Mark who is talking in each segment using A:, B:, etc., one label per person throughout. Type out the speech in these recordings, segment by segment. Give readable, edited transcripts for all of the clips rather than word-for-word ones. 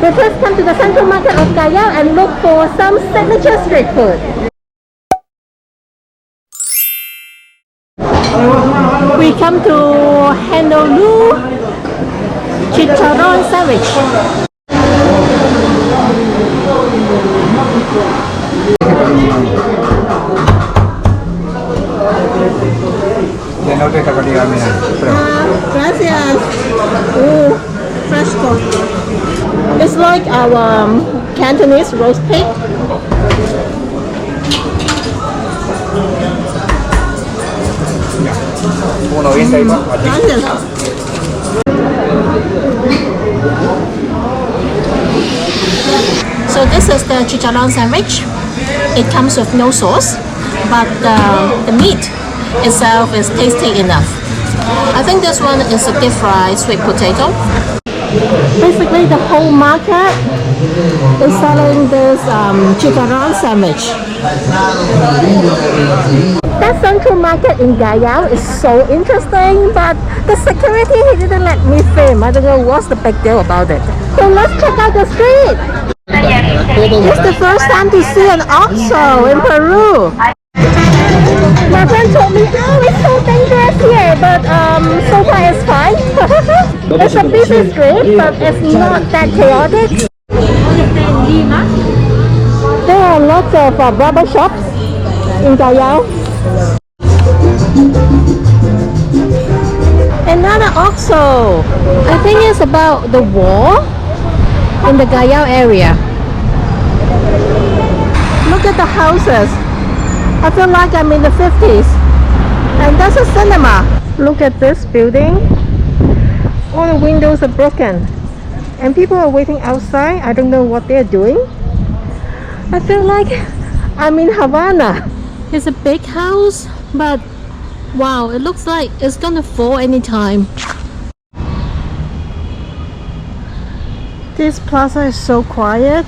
A: We first come to the central market of Callao and look for some signature street food. We come to Honolulu Chicharron Ceviche. Gracias. Fresco. It's like our Cantonese roast pig. Gracias. So this is the Chicharron sandwich. It comes with no sauce, but the meat itself is tasty enough. I think this one is a deep fried sweet potato. Basically, the whole market is selling this Chicharron sandwich. That central market in Callao is so interesting, but the security he didn't let me film. I don't know what's the big deal about it. So let's check out the street. It's the first time to see an OXXO in Peru. My friend told me, oh, it's so dangerous here, but so far it's fine. It's a busy street, but it's not that chaotic. Lima. There are lots of barber shops in Callao. Another OXXO. I think it's about the war in the Callao area. Look at the houses. I feel like I'm in the 50s. And that's a cinema. Look at this building. All the windows are broken. And people are waiting outside. I don't know what they're doing. I feel like I'm in Havana. It's a big house, but wow, it looks like it's gonna fall anytime. This plaza is so quiet.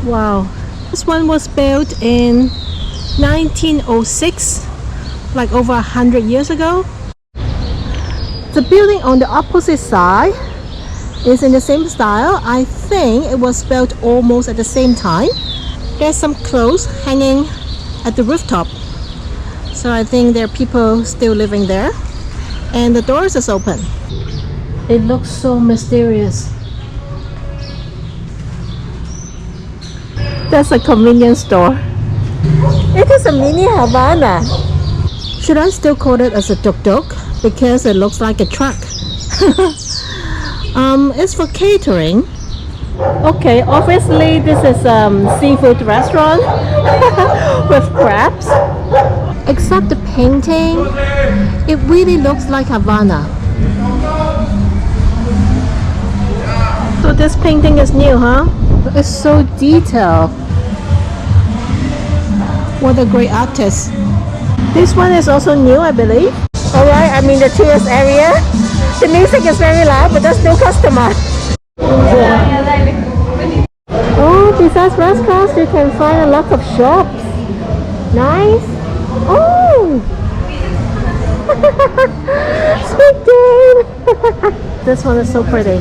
A: Wow. This one was built in 1906, like over 100 years ago. The building on the opposite side is in the same style. I think it was built almost at the same time. There's some clothes hanging at the rooftop. So I think there are people still living there. And the doors is open. It looks so mysterious. That's a convenience store. It is a mini Havana. Should I still call it as a tuk-tuk? Because it looks like a truck. It's for catering. Okay, obviously this is a seafood restaurant with crabs. Except the painting, it really looks like Havana. So this painting is new, huh? It's so detailed. What a great artist. This one is also new, I believe. Alright, I'm in the tourist area. The music is very loud, but there's no customer. Oh, besides restaurants, you can find a lot of shops. Nice. Oh! Sweet game! This one is so pretty.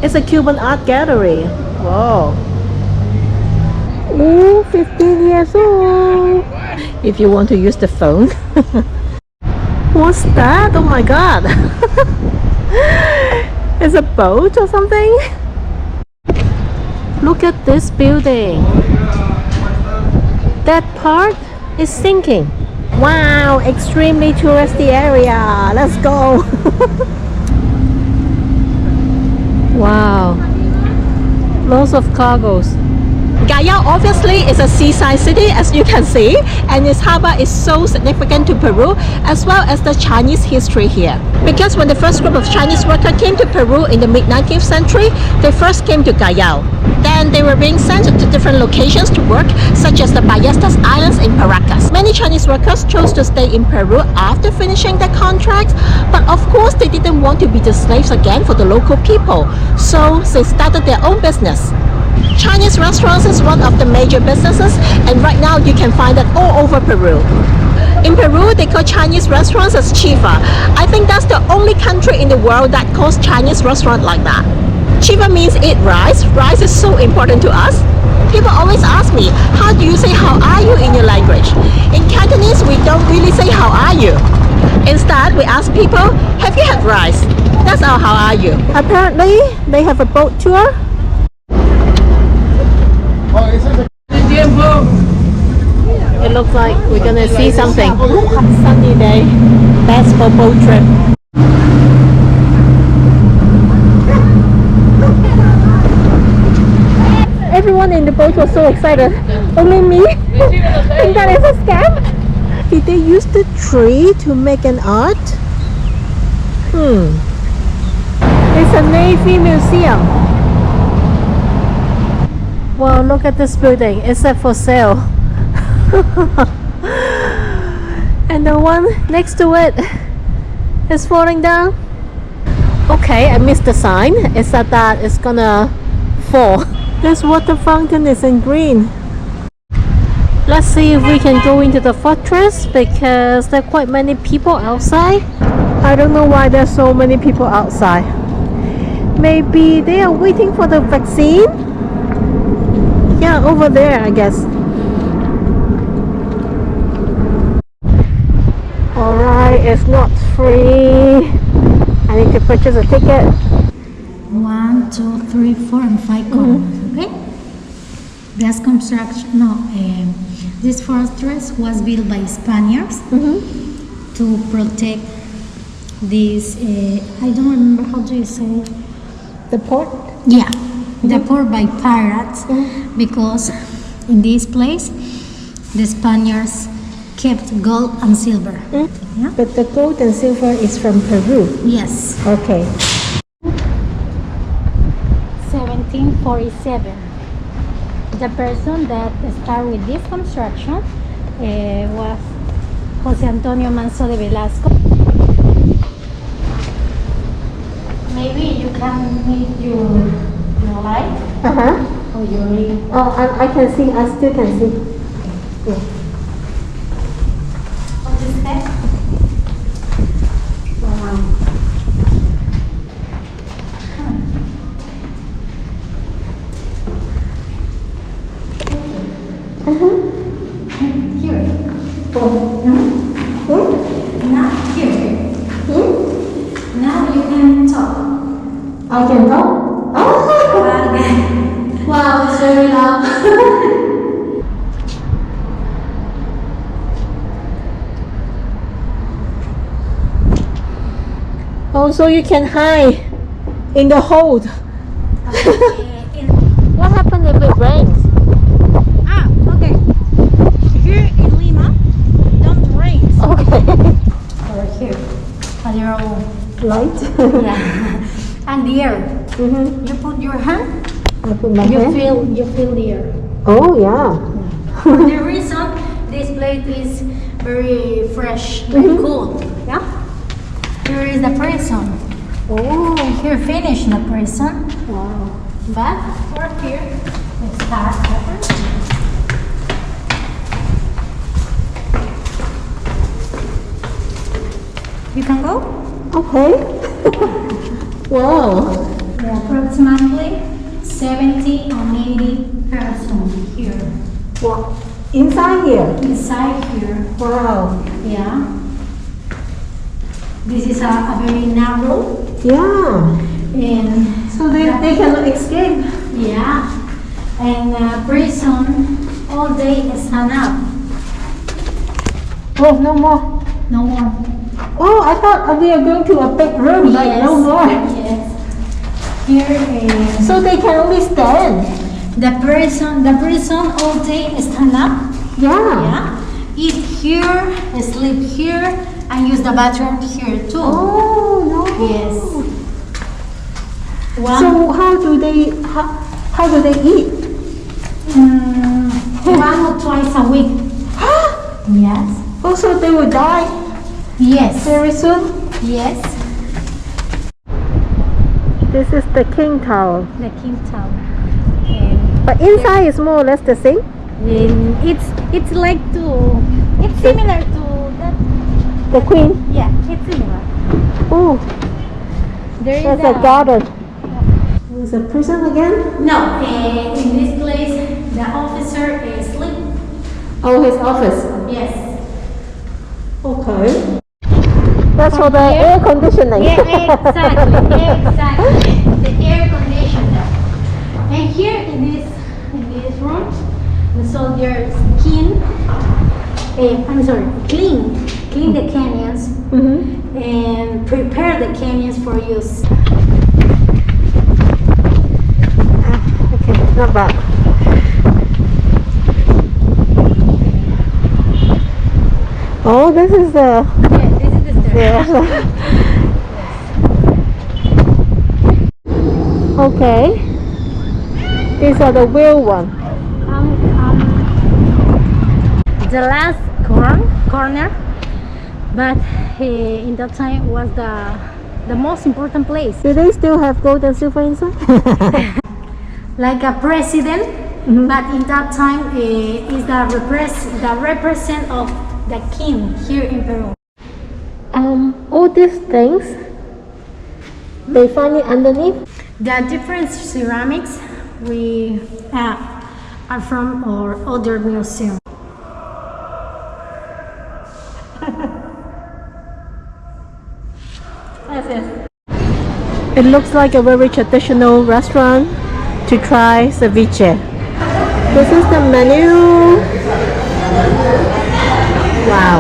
A: It's a Cuban art gallery. Whoa. Ooh, 15 years old. If you want to use the phone. What's that? Oh my god. It's a boat or something? Look at this building. That part is sinking. Wow, extremely touristy area. Let's go. Wow. Lots of cargoes. Callao obviously is a seaside city, as you can see, and its harbor is so significant to Peru, as well as the Chinese history here. Because when the first group of Chinese workers came to Peru in the mid-19th century, they first came to Callao. Then they were being sent to different locations to work, such as the Ballestas Islands in Paracas. Many Chinese workers chose to stay in Peru after finishing their contracts, but of course they didn't want to be the slaves again for the local people, so they started their own business. Chinese restaurants is one of the major businesses, and right now you can find it all over Peru. In Peru, they call Chinese restaurants as chifa. I think that's the only country in the world that calls Chinese restaurant like that. Chifa means eat rice. Rice is so important to us. People always ask me, how do you say how are you in your language? In Cantonese, we don't really say how are you. Instead, we ask people, have you had rice? That's our how are you. Apparently, they have a boat tour. It looks like we're gonna see something. Sunny day, best for boat trip. Everyone in the boat was so excited. Only me. Think that is a scam. Did they use the tree to make an art? It's a Navy museum. Wow, look at this building. It's set for sale. And the one next to it is falling down. Okay, I missed the sign. It said that it's gonna fall. This water fountain is in green. Let's see if we can go into the fortress because there are quite many people outside. I don't know why there's so many people outside. Maybe they are waiting for the vaccine? Yeah, over there, I guess. Alright, it's not free. I need to purchase a ticket.
B: 1, 2, 3, 4, and 5 columns. Okay. This construction, this fortress was built by Spaniards to protect this. I don't remember how do you say
A: The port?
B: Yeah, the port by pirates because in this place the Spaniards kept gold and silver. Yeah?
A: But the gold and silver is from Peru.
B: Yes.
A: Okay.
B: 1747. The person that started with this construction was Jose Antonio Manso de Velasco. Maybe you can make your light or your ring.
A: Oh, I can see. I still can see. Yeah.
B: What is that? Wow. Here. Now here. Now you can talk.
A: I can go? Oh! Wow, it's very loud. Oh, so you can hide in the hold. What happens if it rains?
B: Okay. Here in Lima, don't rain.
A: Okay.
B: Or here, a little
A: Light?
B: yeah. And the air. You put your hand,
A: I put my
B: you
A: hand.
B: feel the air.
A: Oh, yeah.
B: The reason this place is very fresh and cool. Yeah. Here is the prison.
A: Oh,
B: Here finish the prison.
A: wow.
B: But for here, it starts the prison. You can go?
A: Okay. Wow.
B: There are approximately 70 or 80 persons here.
A: Wow. Inside here?
B: Inside here.
A: Wow.
B: Yeah. This is a very narrow
A: Yeah.
B: and
A: So they cannot escape.
B: yeah, and prison all day stand up.
A: Oh, no more.
B: No more.
A: Oh, I thought we are going to a big room, but no more.
B: Yes. Here
A: So they can only stand.
B: the prison all day stand up.
A: Yeah.
B: Yeah. Eat here, sleep here, and use the bathroom here too.
A: Oh, no.
B: Yes. One,
A: So how do they eat?
B: 1 or twice a week. Yes.
A: Also, they will die
B: Yes.
A: very soon.
B: Yes.
A: This is the King Tower.
B: The King Tower. And
A: But inside is more or less the same.
B: it's like it's similar to
A: The queen.
B: Yeah, it's similar.
A: Oh,
B: There is
A: there's a garden. There's a prison again?
B: No, in this place, the officer is sleeping.
A: Oh, his office.
B: Yes.
A: Okay. That's for the air conditioning.
B: Yeah, exactly, exactly. The air conditioner. And here in this room, the soldiers clean the canyons and prepare the canyons for use.
A: Okay, not bad. Oh, this is the...
B: Yeah, this is the stair.
A: Yeah. Okay. These are the wheel one.
B: The last corner, but in that time was the most important place.
A: Do they still have gold and silver inside?
B: Like a president, but in that time is the represent of the king here in Peru.
A: All these things, they find it underneath.
B: The different ceramics we are from our other museum.
A: It looks like a very traditional restaurant to try ceviche. This is the menu. Wow.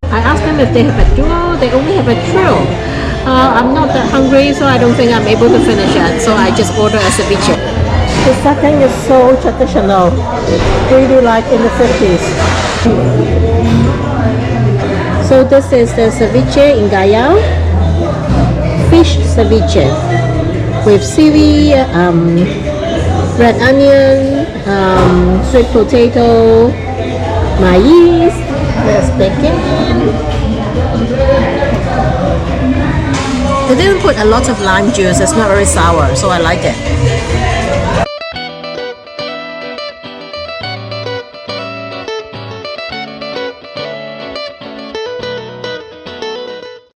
A: I asked them if they have a duo. They only have a trio. I'm not that hungry, so I don't think I'm able to finish it. So I just order a ceviche. The setting is so traditional. Really like in the 50s. So this is the ceviche in Callao. Fish ceviche with seaweed, red onion, sweet potato, maize. There's bacon. They didn't put a lot of lime juice. It's not very sour, so I like it.